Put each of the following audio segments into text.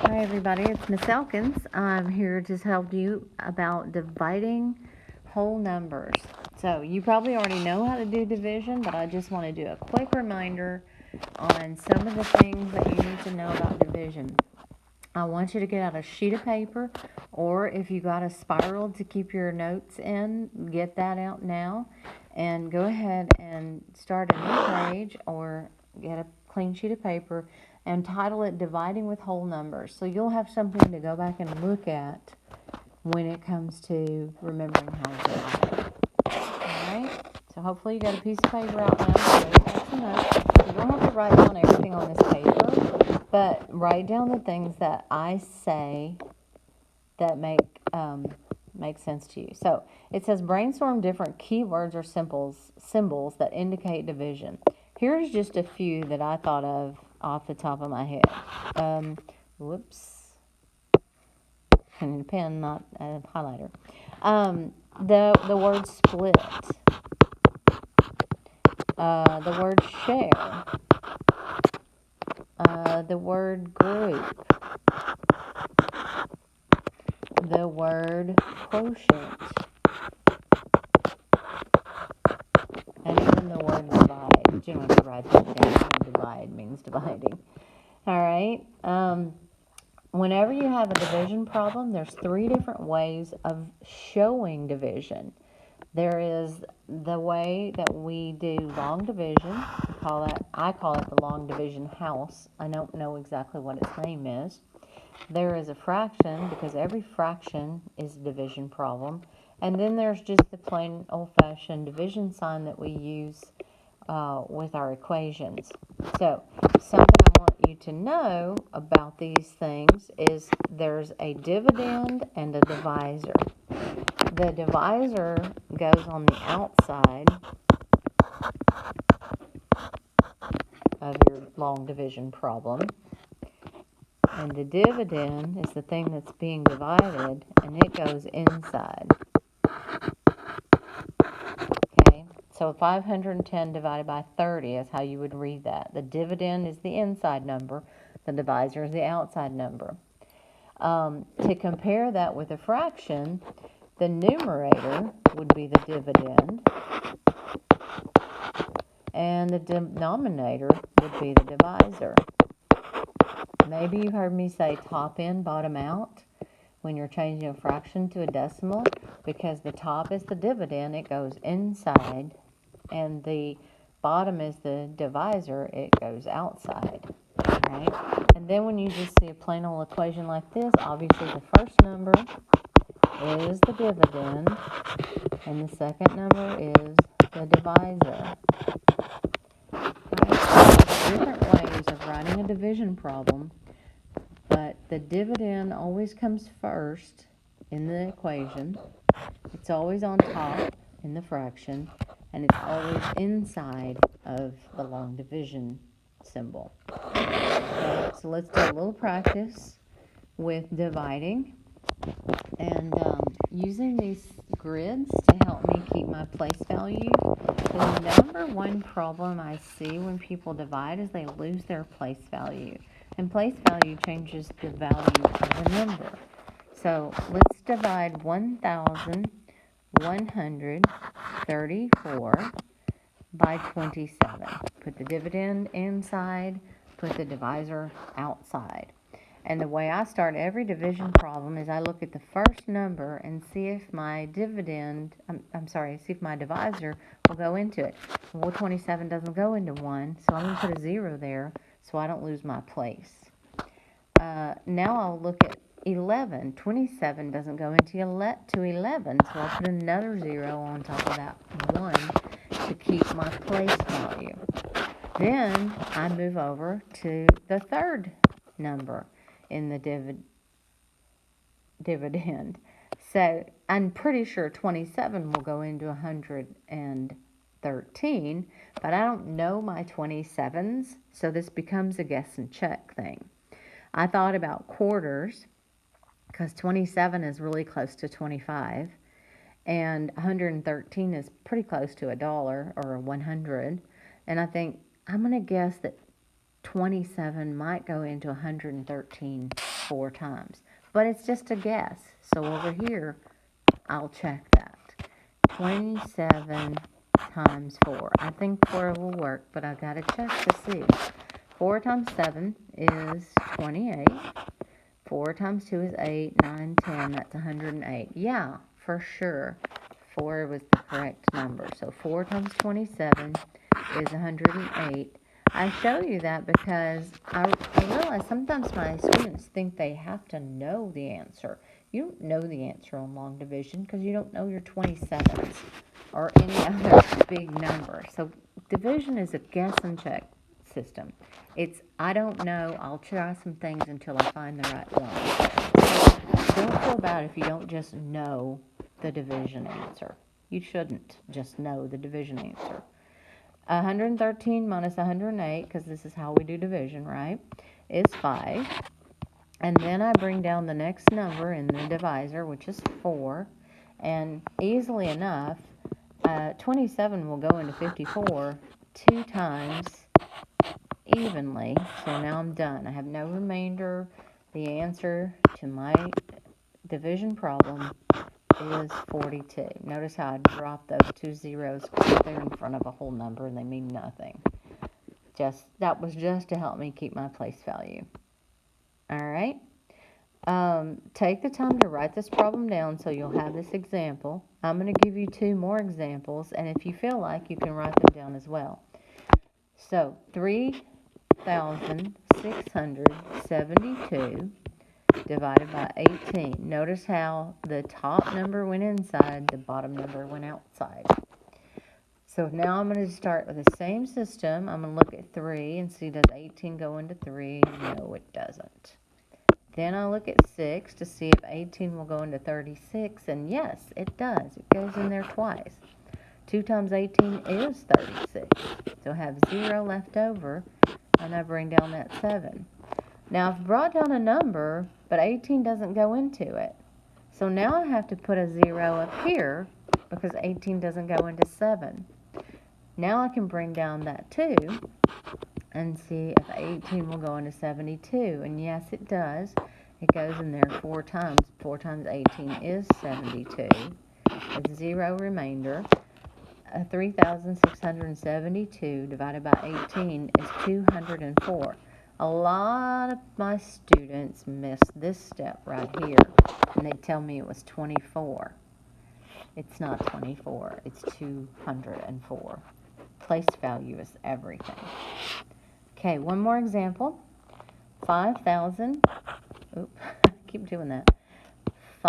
Hi everybody, it's Miss Elkins. I'm here to help you about dividing whole numbers. So you probably already know how to do division, but I just want to do a quick reminder on some of the things that you need to know about division. I want you to get out a sheet of paper, or if you got a spiral to keep your notes in, get that out now, and go ahead and start a new page or get a clean sheet of paper and title it Dividing with Whole Numbers. So you'll have something to go back and look at when it comes to remembering how to divide. Alright? So hopefully you got a piece of paper out now. So maybe take some notes. You don't have to write down everything on this paper, but write down the things that I say that make sense to you. So it says brainstorm different keywords or symbols that indicate division. Here's just a few that I thought of off the top of my head. Whoops. I need a pen, not a highlighter. The word split. The word share. The word group. The word quotient. And even the word divide. You don't have to write that down. Divide means dividing. All right. Whenever you have a division problem, there's 3 different ways of showing division. There is the way that we do long division. I call it the long division house. I don't know exactly what its name is. There is a fraction, because every fraction is a division problem. And then there's just the plain old-fashioned division sign that we use with our equations. So something I want you to know about these things is there's a dividend and a divisor. The divisor goes on the outside of your long division problem. And the dividend is the thing that's being divided, and it goes inside. Okay, so 510 divided by 30 is how you would read that. The dividend is the inside number. The divisor is the outside number. To compare that with a fraction, the numerator would be the dividend, and the denominator would be the divisor. Maybe you heard me say top in, bottom out when you're changing a fraction to a decimal, because the top is the dividend, it goes inside, and the bottom is the divisor, it goes outside. Right? And then when you just see a plain old equation like this, obviously the first number is the dividend, and the second number is the divisor. Right? Different ways of writing a division problem, but the dividend always comes first in the equation. It's always on top in the fraction, and it's always inside of the long division symbol. Okay, so let's do a little practice with dividing and using these grids to help me keep my place value. The number one problem I see when people divide is they lose their place value. And place value changes the value of a number. So let's divide 1,134 by 27. Put the dividend inside, put the divisor outside. And the way I start every division problem is I look at the first number and see if my see if my divisor will go into it. Well, 27 doesn't go into 1, so I'm going to put a 0 there so I don't lose my place. Now I'll look at 11. 27 doesn't go into 11, so I'll put another 0 on top of that 1 to keep my place value. Then I move over to the third number in the dividend. So I'm pretty sure 27 will go into 113, but I don't know my 27s, so this becomes a guess and check thing. I thought about quarters, because 27 is really close to 25, and 113 is pretty close to $1 or 100, and I think I'm going to guess that 27 might go into 113 4 times, but it's just a guess. So over here, I'll check that. 27 times 4. I think 4 will work, but I gotta check to see. 4 times 7 is 28. 4 times 2 is 8, 9, 10, that's 108. Yeah, for sure, 4 was the correct number. So 4 times 27 is 108. I show you that because I realize sometimes my students think they have to know the answer. You don't know the answer on long division because you don't know your 27s or any other big number. So division is a guess and check system. It's, I don't know, I'll try some things until I find the right one. So don't feel bad if you don't just know the division answer. You shouldn't just know the division answer. 113 minus 108, because this is how we do division, right, is 5. And then I bring down the next number in the divisor, which is 4. And easily enough, 27 will go into 54 2 times evenly. So now I'm done. I have no remainder. The answer to my division problem is 42. Notice how I dropped those 2 zeros because they're in front of a whole number and they mean nothing. That was just to help me keep my place value. All right. Take the time to write this problem down so you'll have this example. I'm going to give you 2 more examples, and if you feel like, you can write them down as well. So 3,672 divided by 18. Notice how the top number went inside, the bottom number went outside. So now I'm going to start with the same system. I'm going to look at 3 and see, does 18 go into 3? No, it doesn't. Then I'll look at 6 to see if 18 will go into 36, and yes, it does. It goes in there twice. 2 times 18 is 36. So I have 0 left over, and I bring down that 7. Now I've brought down a number, but 18 doesn't go into it. So now I have to put a 0 up here because 18 doesn't go into 7. Now I can bring down that 2 and see if 18 will go into 72. And yes, it does. It goes in there 4 times. 4 times 18 is 72. With 0 remainder. 3,672 divided by 18 is 204. A lot of my students miss this step right here, and they tell me it was 24. It's not 24, it's 204. Place value is everything. Okay, one more example. 5,000, keep doing that.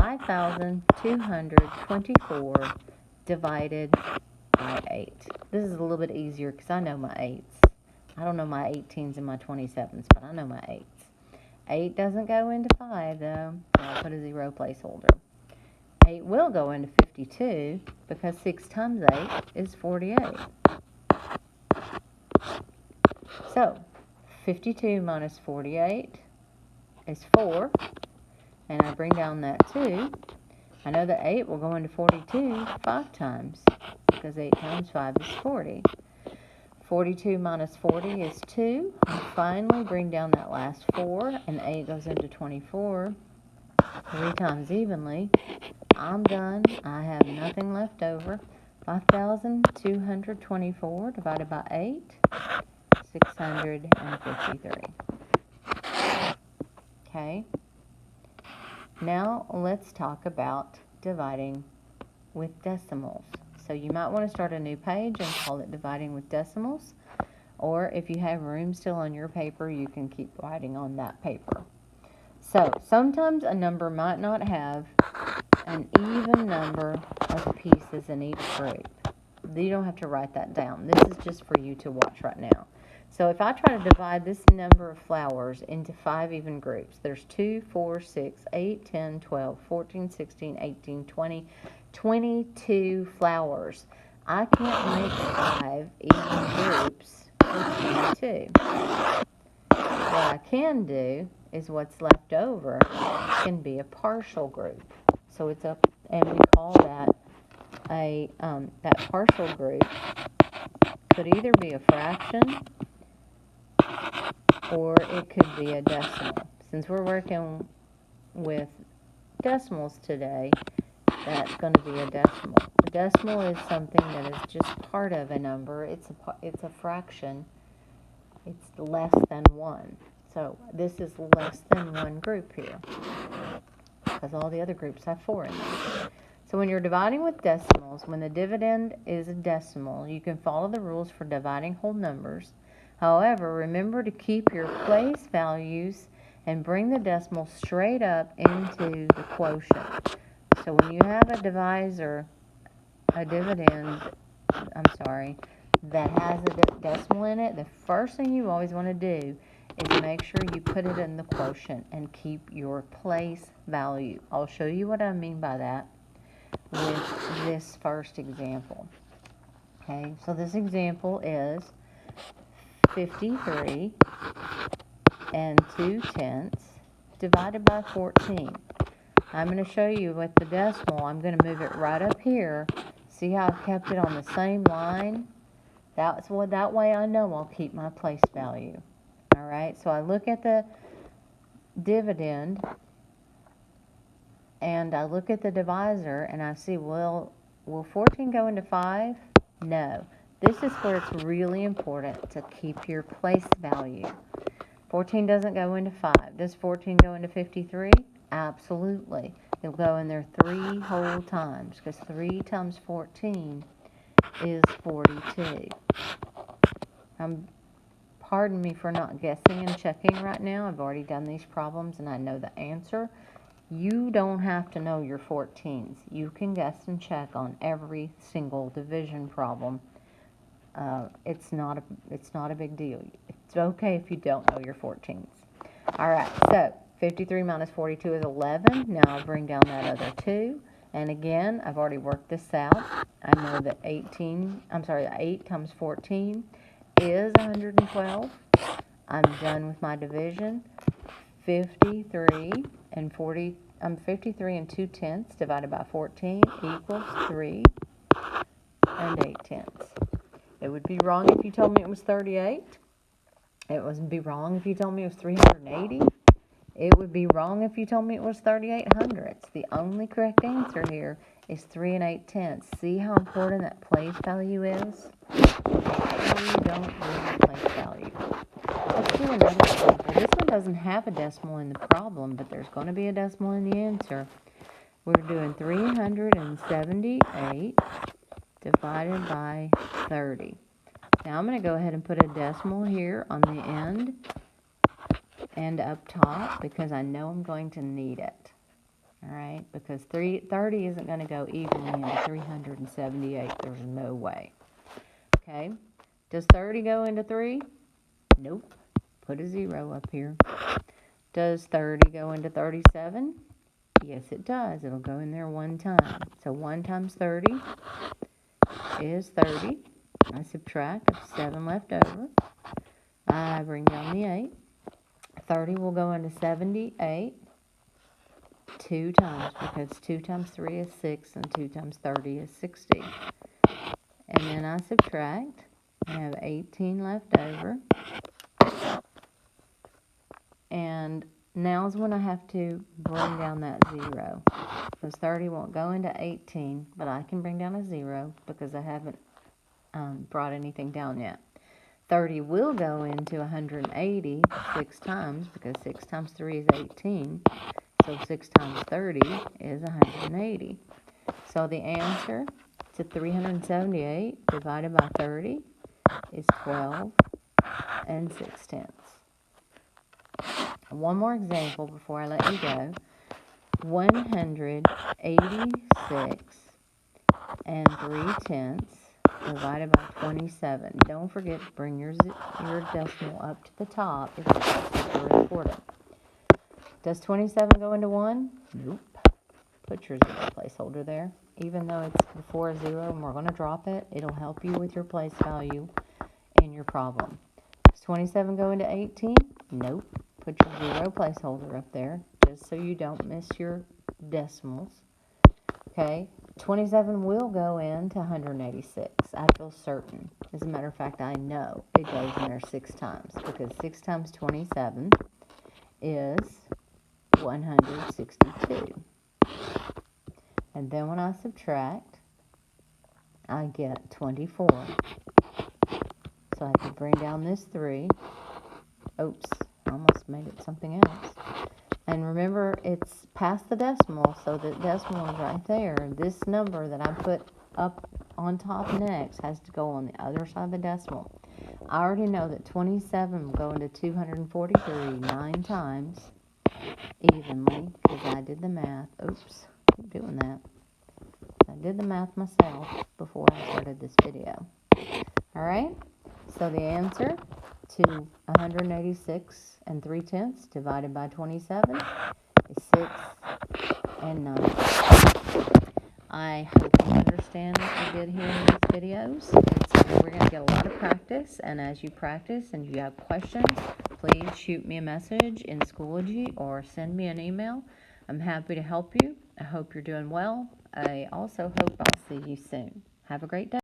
5,224 divided by 8. This is a little bit easier because I know my 8s. I don't know my 18s and my 27s, but I know my 8s. 8 doesn't go into 5, though, so I'll put a 0 placeholder. 8 will go into 52 because 6 times 8 is 48. So, 52 minus 48 is 4, and I bring down that 2. I know that 8 will go into 42 5 times, because 8 times 5 is 40. 42 minus 40 is 2. And finally, bring down that last 4, and 8 goes into 24 3 times evenly. I'm done. I have nothing left over. 5,224 divided by 8, 653. Okay. Now let's talk about dividing with decimals. So you might want to start a new page and call it dividing with decimals. Or if you have room still on your paper, you can keep writing on that paper. So sometimes a number might not have an even number of pieces in each group. You don't have to write that down. This is just for you to watch right now. So if I try to divide this number of flowers into 5 even groups, there's 2, 4, 6, 8, 10, 12, 14, 16, 18, 20, 22 flowers. I can't make 5 even groups for 22. What I can do is what's left over can be a partial group. So it's a, and we call that that partial group could either be a fraction or it could be a decimal. Since we're working with decimals today, that's going to be a decimal. A decimal is something that is just part of a number. It's a fraction. It's less than 1. So this is less than 1 group here, because all the other groups have 4 in them. So when you're dividing with decimals, when the dividend is a decimal, you can follow the rules for dividing whole numbers. However, remember to keep your place values and bring the decimal straight up into the quotient. So when you have a dividend, that has a decimal in it, the first thing you always want to do is make sure you put it in the quotient and keep your place value. I'll show you what I mean by that with this first example. Okay, so this example is 53 and 2/10 divided by 14. I'm going to show you with the decimal. I'm going to move it right up here. See how I've kept it on the same line? That way I know I'll keep my place value. All right, so I look at the dividend and I look at the divisor and I see, will 14 go into 5? No. This is where it's really important to keep your place value. 14 doesn't go into 5. Does 14 go into 53? Absolutely. It'll go in there 3 whole times, because 3 times 14 is 42. Pardon me for not guessing and checking right now. I've already done these problems and I know the answer. You don't have to know your 14s. You can guess and check on every single division problem. It's not a big deal. It's okay if you don't know your 14s. All right, so 53 minus 42 is 11. Now I'll bring down that other 2. And again, I've already worked this out. I know that 8 times 14 is 112. I'm done with my division. 53 and 2/10 divided by 14 equals 3 and 8/10. It would be wrong if you told me it was 38. It would be wrong if you told me it was 380. It would be wrong if you told me it was 3800. The only correct answer here is 3 and 8/10. See how important that place value is? You don't lose place value. Let's do another example. This one doesn't have a decimal in the problem, but there's going to be a decimal in the answer. We're doing 378 divided by 30. Now I'm going to go ahead and put a decimal here on the end and up top, because I know I'm going to need it. All right, because 30 isn't going to go evenly into 378. There's no way. Okay, does 30 go into 3? Nope. Put a 0 up here. Does 30 go into 37? Yes, it does. It'll go in there 1 time. So 1 times 30 is 30. I subtract. There's 7 left over. I bring down the 8. 30 will go into 78 2 times, because 2 times 3 is 6 and 2 times 30 is 60. And then I subtract. I have 18 left over. And now's when I have to bring down that 0, because 30 won't go into 18, but I can bring down a 0 because I haven't brought anything down yet. 30 will go into 180 6 times, because 6 times 3 is 18, so 6 times 30 is 180. So the answer to 378 divided by 30 is 12 and 6/10. One more example before I let you go. 186 and 3/10 divided by 27. Don't forget to bring your decimal up to the top. It's super important. Does 27 go into 1? Nope. Put your 0 placeholder there. Even though it's before a 0 and we're going to drop it, it'll help you with your place value in your problem. Does 27 go into 18? Nope. Put your 0 placeholder up there, just so you don't miss your decimals. Okay, 27 will go into 186. I feel certain. As a matter of fact, I know it goes in there 6 times, because 6 times 27 is 162. And then when I subtract, I get 24. So I have to bring down this 3. Oops, I almost made it something else. And remember, it's past the decimal, so the decimal is right there. This number that I put up on top next has to go on the other side of the decimal. I already know that 27 will go into 243 9 times evenly, because I did the math. Oops, keep doing that. I did the math myself before I started this video. Alright, so the answer to 186 3/10 divided by 27 is 6 and 9. I hope you understand what we did here in these videos. We're going to get a lot of practice, and as you practice and you have questions, please shoot me a message in Schoology or send me an email. I'm happy to help you. I hope you're doing well. I also hope I'll see you soon. Have a great day.